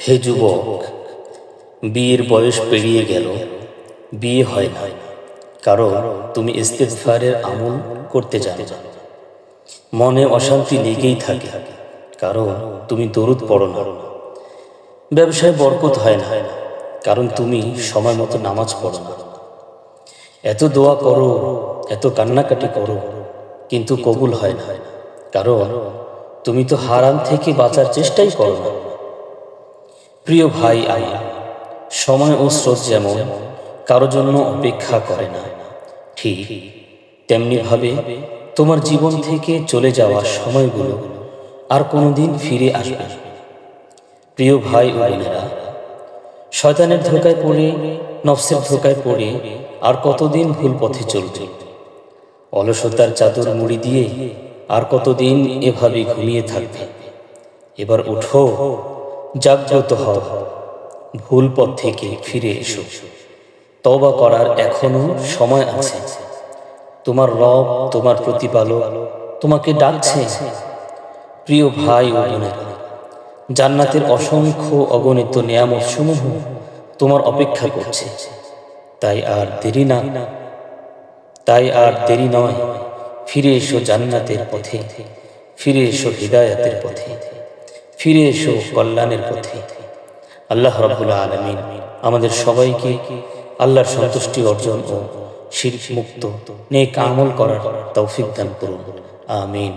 হে যুবক, বিয়ের বয়স পেরিয়ে গেল, বিয়ে হয় না, কারণ তুমি ইস্তেগফারের আমল করতে জানো না। মনে অশান্তি লেগেই থাকে, কারণ তুমি দরুদ পড়ো না। ব্যবসায় বরকত হয় না, কারণ তুমি সময় মতো নামাজ পড়ো না। এত দোয়া করো, এত কান্নাকাটি করো, কিন্তু কবুল হয় না, কারণ তুমি তো হারাম থেকে বাঁচার চেষ্টাই করো না। প্রিয় ভাই আমার, সময় ও স্রোত যেমন কারো জন্য অপেক্ষা করে না, ঠিক তেমনিভাবে তোমার জীবন থেকে চলে যাওয়া সময়গুলো আর কোনোদিন ফিরে আসবে না। প্রিয় ভাই ও বোনেরা, শয়তানের ধোকায় পড়ে, নফসের ধোকায় পড়ে আর কতদিন ভুল পথে চলবে? অলসতার চাদর মুড়ি দিয়ে আর কতদিন এভাবে ঘুমিয়ে থাকবে? এবার উঠো, জাগ্রত হও, ভুল পথ থেকে ফিরে এসো। তওবা করার এখনো সময় আছে। তোমার রব, তোমার প্রতিপালক তোমাকে ডাকছে। প্রিয় ভাই ও বোনেরা, জান্নাতের অসংখ্য অগণিত নেয়ামত সমূহ তোমার অপেক্ষা করছে। তাই আর দেরি নয়, ফিরে এসো জান্নাতের পথে, ফিরে এসো হিদায়াতের পথে, ফিরে এসো কল্যাণের পথে। আল্লাহ রাব্বুল আলামিন আমাদের সবাইকে আল্লাহর সন্তুষ্টি অর্জন ও শিরক মুক্ত নেক আমল করার তৌফিক দান করুন। আমিন।